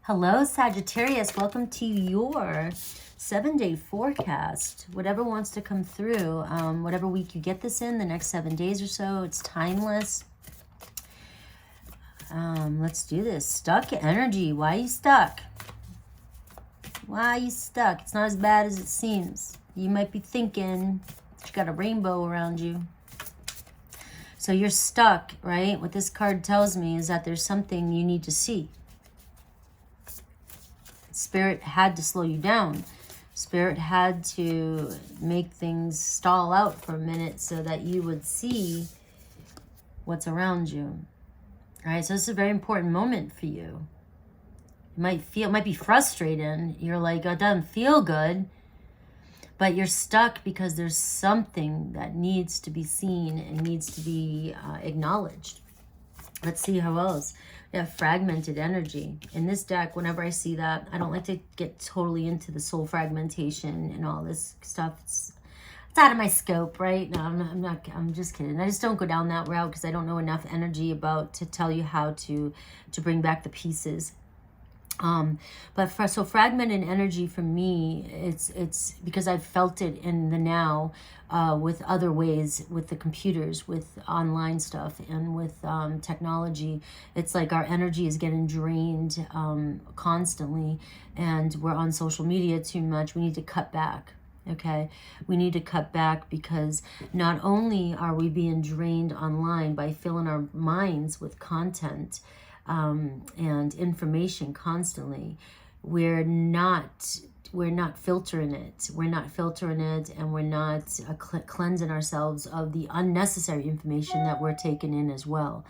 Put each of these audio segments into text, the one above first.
Hello, Sagittarius. Welcome to your 7-day forecast. Whatever wants to come through, whatever week you get this in, the next 7 days or so, it's timeless. Let's do this. Stuck energy. Why are you stuck? Why are you stuck? It's not as bad as it seems. You might be thinking that you got a rainbow around you. So you're stuck, right? What this card tells me is that there's something you need to see. Spirit had to slow you down. Spirit had to make things stall out for a minute so that you would see what's around you. All right, so this is a very important moment for you. It might be frustrating. You're like, oh, it doesn't feel good. But you're stuck because there's something that needs to be seen and needs to be acknowledged. Let's see how else. We have fragmented energy. In this deck, whenever I see that, I don't like to get totally into the soul fragmentation and all this stuff. It's out of my scope, right? No, I'm just kidding. I just don't go down that route because I don't know enough energy to tell you how to bring back the pieces. So fragmented energy for me, it's because I've felt it in the now, with other ways, with the computers, with online stuff, and with technology. It's like our energy is getting drained constantly, and we're on social media too much. We need to cut back. Okay, we need to cut back because not only are we being drained online by filling our minds with content and information constantly, we're not filtering it. We're not filtering it, and we're not cleansing ourselves of the unnecessary information that we're taking in as well.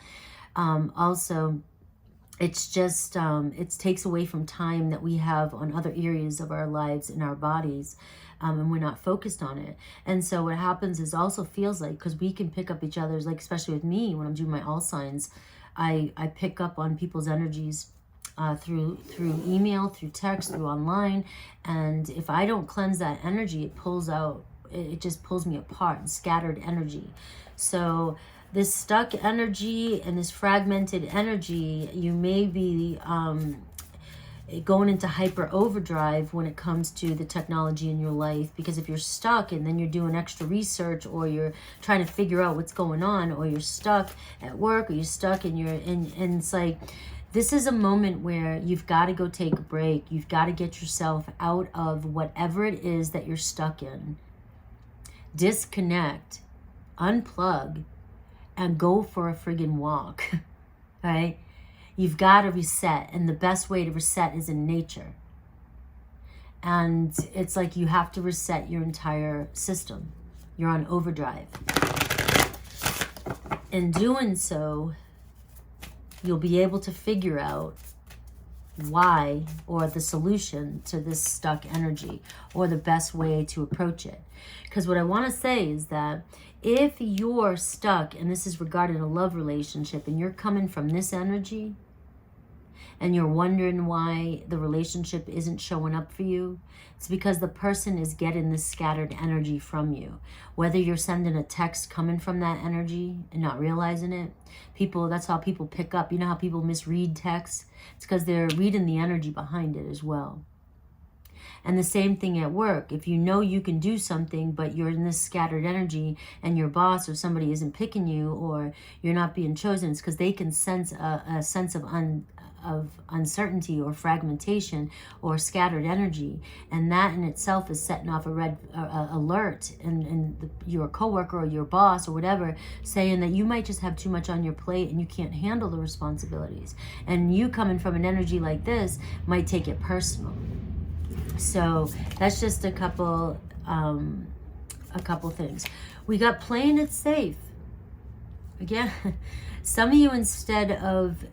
Also, it's just it takes away from time that we have on other areas of our lives in our bodies. And we're not focused on it. And so what happens is also feels like, because we can pick up each other's, like especially with me when I'm doing my all signs, I pick up on people's energies through email, through text, through online. And if I don't cleanse that energy, it just pulls me apart, and scattered energy. So this stuck energy and this fragmented energy, you may be going into hyper overdrive when it comes to the technology in your life, because if you're stuck and then you're doing extra research, or you're trying to figure out what's going on, or you're stuck at work, or you're stuck and it's like, this is a moment where you've got to go take a break. You've got to get yourself out of whatever it is that you're stuck in. Disconnect, unplug, and go for a friggin' walk. Right? You've got to reset, and the best way to reset is in nature. And it's like you have to reset your entire system. You're on overdrive. In doing so, you'll be able to figure out why, or the solution to this stuck energy, or the best way to approach it. Because what I want to say is that if you're stuck, and this is regarding a love relationship, and you're coming from this energy, and you're wondering why the relationship isn't showing up for you, it's because the person is getting this scattered energy from you. Whether you're sending a text coming from that energy and not realizing it, that's how people pick up. You know how people misread texts? It's because they're reading the energy behind it as well. And the same thing at work. If you know you can do something, but you're in this scattered energy, and your boss or somebody isn't picking you, or you're not being chosen, it's because they can sense a sense of uncertainty, or fragmentation, or scattered energy, and that in itself is setting off a red alert in your coworker or your boss or whatever, saying that you might just have too much on your plate and you can't handle the responsibilities. And you coming from an energy like this might take it personal. So that's just a couple things. We got playing it safe. Again, some of you, instead of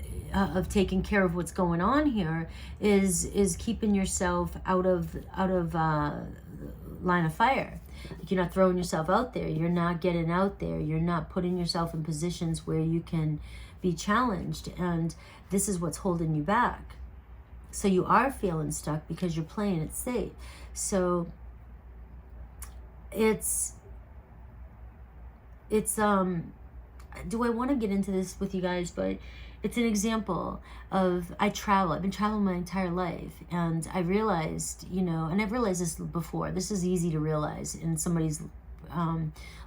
taking care of what's going on here, is keeping yourself out of line of fire. Like, you're not throwing yourself out there. You're not getting out there. You're not putting yourself in positions where you can be challenged. And this is what's holding you back. So you are feeling stuck because you're playing it safe. So it's do I want to get into this with you guys? But it's an example of, I've been traveling my entire life, and I realized, you know, and I've realized this before, this is easy to realize in somebody's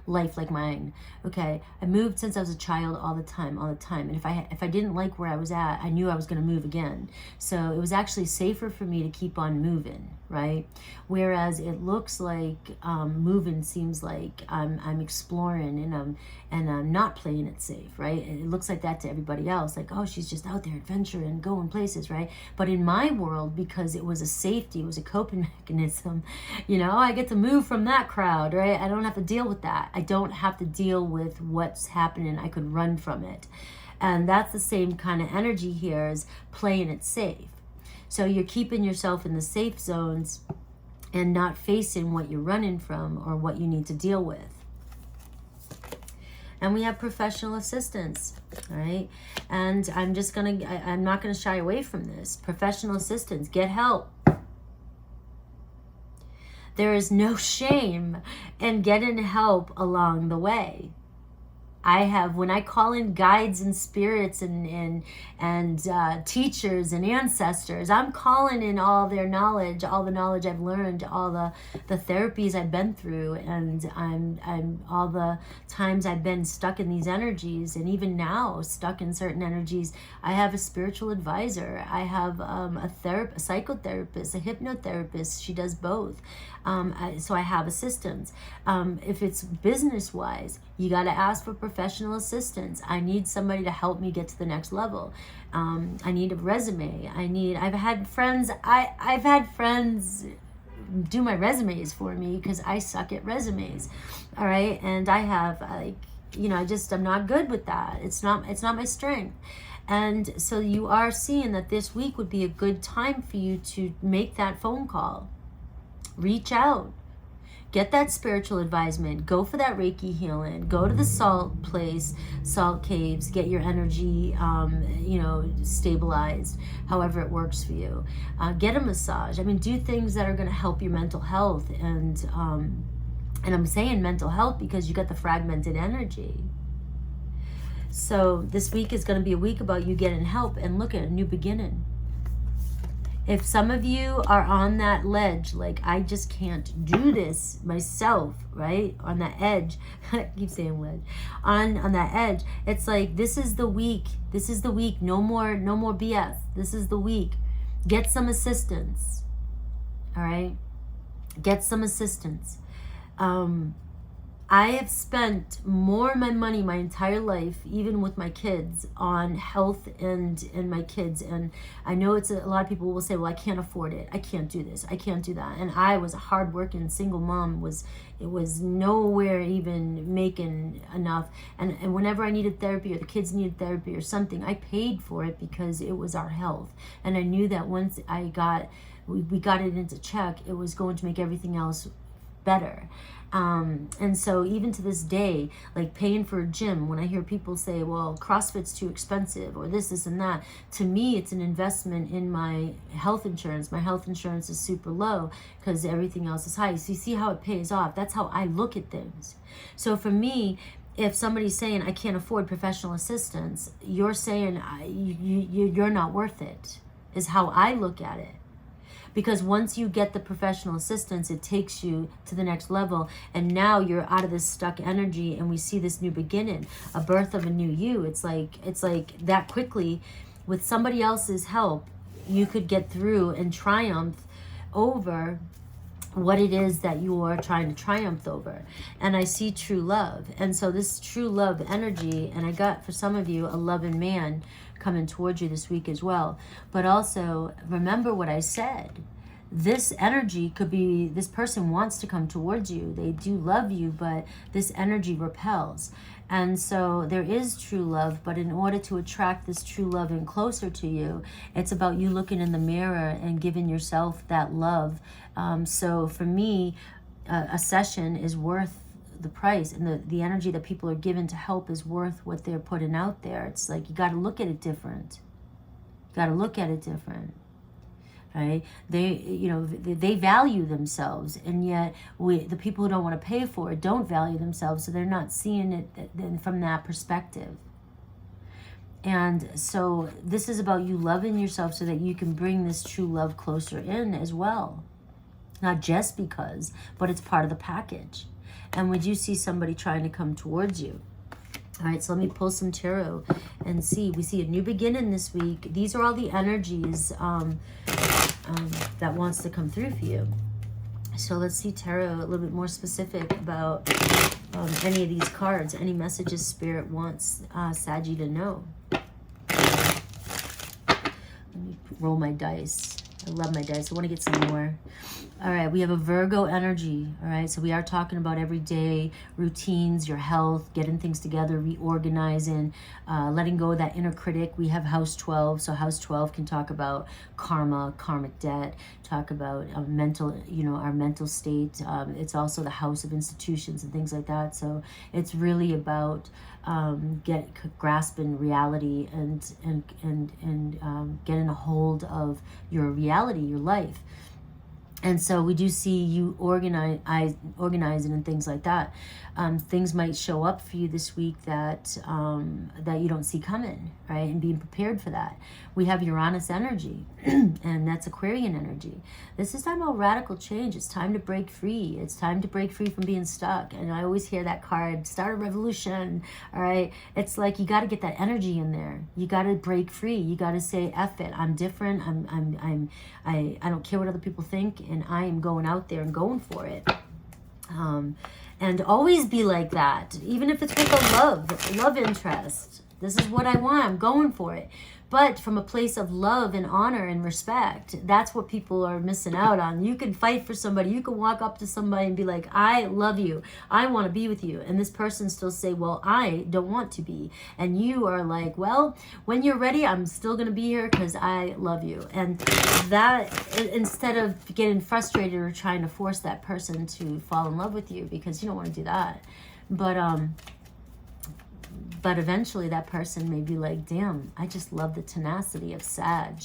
life like mine. Okay, I moved since I was a child all the time. And if I didn't like where I was at, I knew I was going to move again. So it was actually safer for me to keep on moving, right? Whereas it looks like moving seems like I'm exploring, and I'm not playing it safe, right? It looks like that to everybody else, like, oh, she's just out there adventuring, going places, right? But in my world, because it was a safety, it was a coping mechanism, you know, I get to move from that crowd, right? I don't have to deal with that. I don't have to deal with what's happening. I could run from it. And that's the same kind of energy here, as playing it safe. So you're keeping yourself in the safe zones and not facing what you're running from or what you need to deal with. And we have professional assistance, all right? And I'm not gonna shy away from this. Professional assistance, get help. There is no shame in getting help along the way. When I call in guides and spirits and teachers and ancestors, I'm calling in all their knowledge, all the knowledge I've learned, all the therapies I've been through, and I'm all the times I've been stuck in these energies, and even now stuck in certain energies. I have a spiritual advisor. I have a psychotherapist, a hypnotherapist. She does both. So I have assistants. If it's business-wise, you got to ask for professional assistance. I need somebody to help me get to the next level. I need a resume. I've had friends do my resumes for me because I suck at resumes. All right. And I have I'm not good with that. It's not my strength. And so you are seeing that this week would be a good time for you to make that phone call. Reach out. Get that spiritual advisement. Go for that Reiki healing. Go to the salt caves. Get your energy, stabilized, however it works for you. Get a massage. Do things that are going to help your mental health. And I'm saying mental health because you got the fragmented energy. So this week is going to be a week about you getting help and look at a new beginning. If some of you are on that ledge, like, I just can't do this myself, right? On that edge, I keep saying ledge. On that edge, it's like, this is the week. This is the week. No more BS. This is the week. Get some assistance. All right? Get some assistance. I have spent more of my money my entire life, even with my kids, on health and my kids. And I know a lot of people will say, well, I can't afford it. I can't do this. I can't do that. And I was a hardworking single mom. It was nowhere even making enough. And whenever I needed therapy or the kids needed therapy or something, I paid for it because it was our health. And I knew that once we got it into check, it was going to make everything else better. And so even to this day, like paying for a gym, when I hear people say, well, CrossFit's too expensive or this and that, to me, it's an investment in my health insurance. My health insurance is super low because everything else is high. So you see how it pays off. That's how I look at things. So for me, if somebody's saying I can't afford professional assistance, you're saying you're not worth it, is how I look at it. Because once you get the professional assistance, it takes you to the next level. And now you're out of this stuck energy and we see this new beginning, a birth of a new you. It's like that quickly, with somebody else's help, you could get through and triumph over what it is that you are trying to triumph over. And I see true love. And so this true love energy, and I got for some of you a loving man coming towards you this week as well. But also remember what I said. This energy could be, this person wants to come towards you. They do love you, but this energy repels. And so there is true love, but in order to attract this true love in closer to you, it's about you looking in the mirror and giving yourself that love. So for me, a session is worth the price, and the energy that people are given to help is worth what they're putting out there. It's like, you got to look at it different. Right? They value themselves, and yet the people who don't want to pay for it don't value themselves, so they're not seeing it from that perspective. And so this is about you loving yourself so that you can bring this true love closer in as well. Not just because, but it's part of the package. And would you see somebody trying to come towards you? All right, so let me pull some tarot and see. We see a new beginning this week. These are all the energies that wants to come through for you. So let's see tarot a little bit more specific about any of these cards, any messages Spirit wants Saggy to know. Let me roll my dice. I love my dice. I want to get some more. All right, we have a Virgo energy. All right, so we are talking about everyday routines, your health, getting things together, reorganizing, letting go of that inner critic. We have house 12, so house 12 can talk about karma, karmic debt, talk about mental, our mental state. It's also the house of institutions and things like that. So it's really about grasping reality and getting a hold of your reality, your life. And so we do see you organizing and things like that. Things might show up for you this week that you don't see coming, right? And being prepared for that. We have Uranus energy, and that's Aquarian energy. This is time about radical change. It's time to break free. It's time to break free from being stuck. And I always hear that card, start a revolution, all right? It's like you got to get that energy in there. You got to break free. You got to say, F it. I'm different. I don't care what other people think, and I am going out there and going for it. And always be like that, even if it's with a love interest. This is what I want. I'm going for it. But from a place of love and honor and respect, that's what people are missing out on. You can fight for somebody. You can walk up to somebody and be like, I love you. I want to be with you. And this person still say, well, I don't want to be. And you are like, well, when you're ready, I'm still going to be here because I love you. And that, instead of getting frustrated or trying to force that person to fall in love with you, because you don't want to do that. But eventually that person may be like, damn, I just love the tenacity of Sag.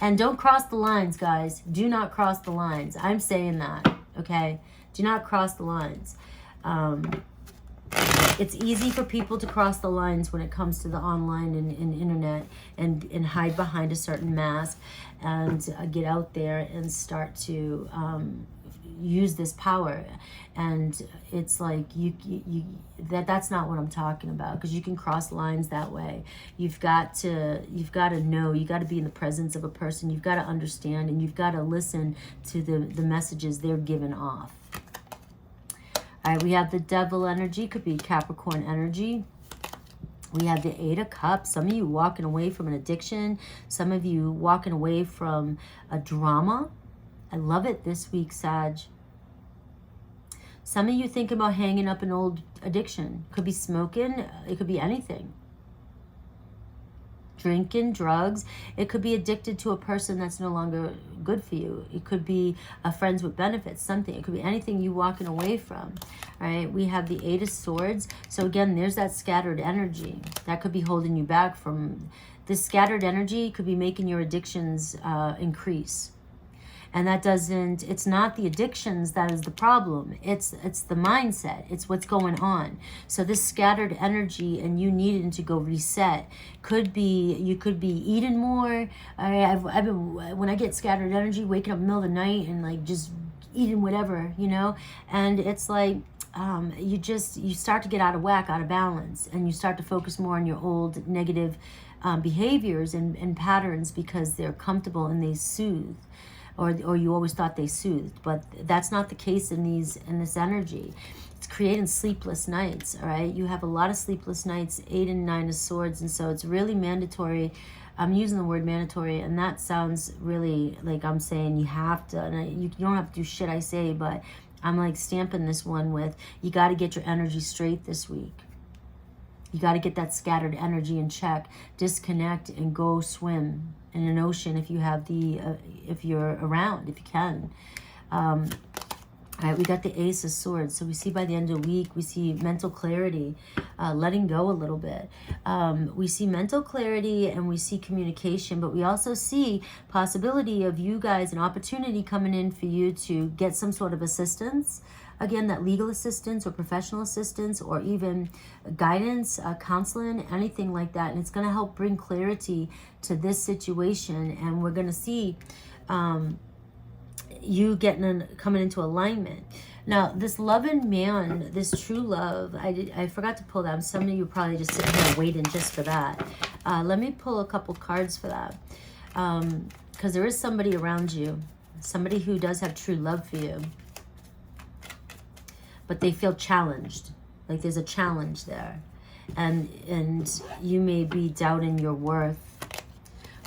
And don't cross the lines, guys. Do not cross the lines. I'm saying that, okay? Do not cross the lines. It's easy for people to cross the lines when it comes to the online and internet and hide behind a certain mask and get out there and start to use this power. And it's like that's not what I'm talking about, because you can cross lines that way. You've got to know, you got to be in the presence of a person, you've got to understand, and you've got to listen to the messages they're giving off. All right, we have the Devil energy, could be Capricorn energy. We have the Eight of Cups. Some of you walking away from an addiction, some of you walking away from a drama. I love it this week, Sag. Some of you thinking about hanging up an old addiction. Could be smoking. It could be anything. Drinking, drugs. It could be addicted to a person that's no longer good for you. It could be friends with benefits, something. It could be anything you walking away from. All right, we have the Eight of Swords. So again, there's that scattered energy. That could be holding you back from... This scattered energy could be making your addictions increase. And that doesn't, it's not the addictions that is the problem. It's the mindset. It's what's going on. So this scattered energy and you needing to go reset could be, you could be eating more. I've been, when I get scattered energy, waking up in the middle of the night and like just eating whatever, and it's like, you start to get out of whack, out of balance, and you start to focus more on your old negative behaviors and patterns because they're comfortable and they soothe. Or you always thought they soothed, but that's not the case in this energy. It's creating sleepless nights, all right? You have a lot of sleepless nights, 8 and 9 of Swords, and so it's really mandatory. I'm using the word mandatory, and that sounds really like I'm saying you have to, and you don't have to do shit I say, but I'm like stamping this one with, you got to get your energy straight this week. You got to get that scattered energy in check, disconnect, and go swim in an ocean if you have if you're around, if you can. All right, we got the Ace of Swords. So we see by the end of the week, we see mental clarity, letting go a little bit. We see mental clarity and we see communication, but we also see possibility of you guys, an opportunity coming in for you to get some sort of assistance. again, that legal assistance or professional assistance or even guidance, counseling, anything like that. And it's going to help bring clarity to this situation. And we're going to see you coming into alignment. Now, this loving man, this true love, I forgot to pull that. Some of you are probably just sitting here waiting just for that. Let me pull a couple cards for that. Because there is somebody around you, somebody who does have true love for you. But they feel challenged. Like there's a challenge there. And you may be doubting your worth.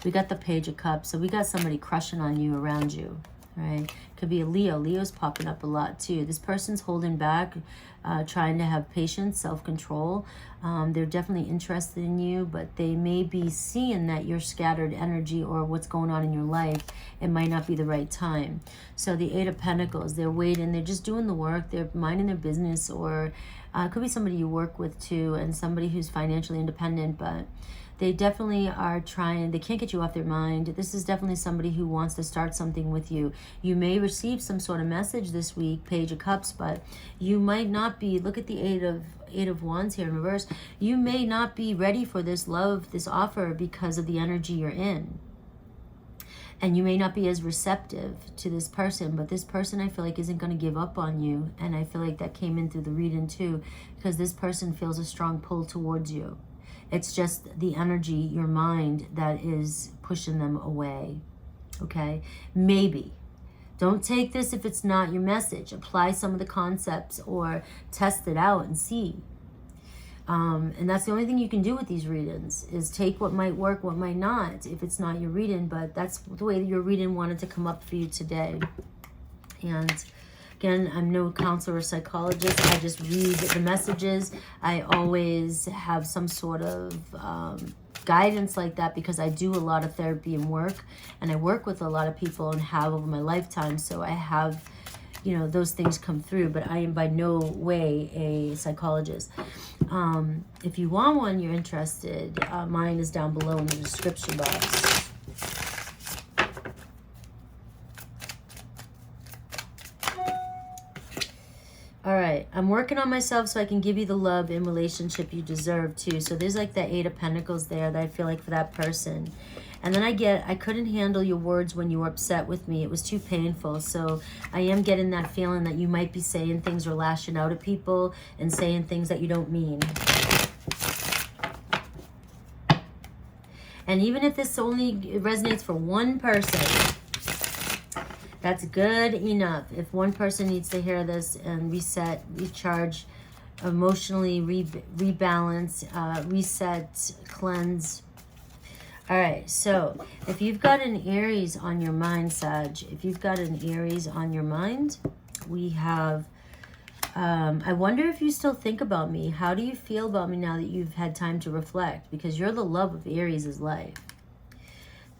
We got the Page of Cups. So we got somebody crushing on you around you. Right? Could be a Leo. Leo's popping up a lot too. This person's holding back, trying to have patience, self-control. They're definitely interested in you, but they may be seeing that you're scattered energy or what's going on in your life. It might not be the right time. So the Eight of Pentacles, they're waiting. They're just doing the work. They're minding their business, or it could be somebody you work with too, and somebody who's financially independent, but they definitely are trying. They can't get you off their mind. This is definitely somebody who wants to start something with you. You may receive some sort of message this week, Page of Cups, but you might not be. Look at the Eight of Wands here in reverse. You may not be ready for this love, this offer, because of the energy you're in. And you may not be as receptive to this person, but this person, I feel like, isn't going to give up on you. And I feel like that came in through the reading too, because this person feels a strong pull towards you. It's just the energy, your mind, that is pushing them away, okay? Maybe. Don't take this if it's not your message. Apply some of the concepts or test it out and see. And that's the only thing you can do with these readings, is take what might work, what might not, if it's not your reading. But that's the way that your reading wanted to come up for you today. And again, I'm no counselor or psychologist. I just read the messages. I always have some sort of guidance like that because I do a lot of therapy and work. And I work with a lot of people and have over my lifetime. So I have, you know, those things come through. But I am by no way a psychologist. If you want one, you're interested, mine is down below in the description box. All right, I'm working on myself so I can give you the love and relationship you deserve too. So there's like that Eight of Pentacles there that I feel like for that person. And then I couldn't handle your words when you were upset with me. It was too painful. So I am getting that feeling that you might be saying things or lashing out at people and saying things that you don't mean. And even if this only resonates for one person, that's good enough. If one person needs to hear this and reset, recharge, emotionally rebalance, reset, cleanse. All right, so if you've got an Aries on your mind, Sag, if you've got an Aries on your mind, we have, I wonder if you still think about me. How do you feel about me now that you've had time to reflect? Because you're the love of Aries' life.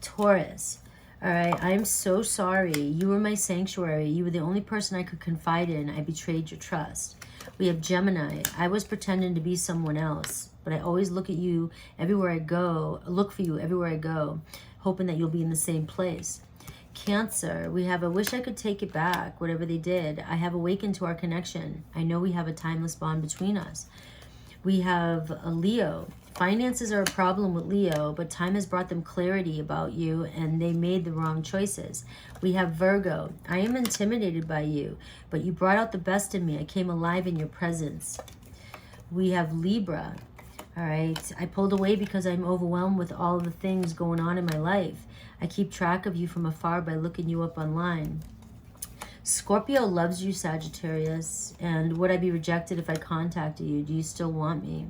Taurus. All right, I'm so sorry. You were my sanctuary. You were the only person I could confide in. I betrayed your trust. We have Gemini. I was pretending to be someone else, but I always look at you everywhere I go, look for you everywhere I go, hoping that you'll be in the same place. Cancer. We have, I wish I could take it back, whatever they did. I have awakened to our connection. I know we have a timeless bond between us. We have a Leo. Finances are a problem with Leo, but time has brought them clarity about you and they made the wrong choices. We have Virgo. I am intimidated by you, but you brought out the best in me. I came alive in your presence. We have Libra. All right. I pulled away because I'm overwhelmed with all the things going on in my life. I keep track of you from afar by looking you up online. Scorpio loves you, Sagittarius. And would I be rejected if I contacted you? Do you still want me?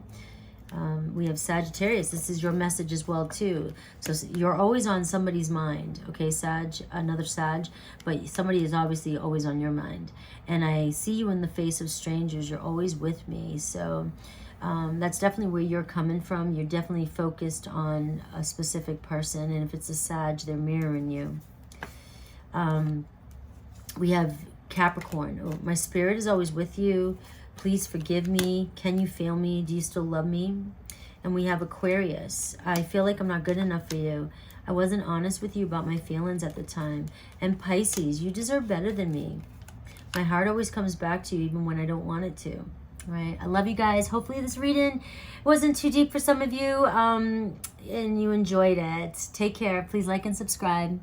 We have Sagittarius. This is your message as well too. So you're always on somebody's mind, okay, Sag, another Sag, but somebody is obviously always on your mind. And I see you in the face of strangers. You're always with me. So that's definitely where you're coming from. You're definitely focused on a specific person. And if it's a Sag, they're mirroring you. We have Capricorn. Oh, my spirit is always with you. Please forgive me. Can you feel me? Do you still love me? And we have Aquarius. I feel like I'm not good enough for you. I wasn't honest with you about my feelings at the time. And Pisces, you deserve better than me. My heart always comes back to you even when I don't want it to. Right. I love you guys. Hopefully this reading wasn't too deep for some of you, and you enjoyed it. Take care. Please like and subscribe.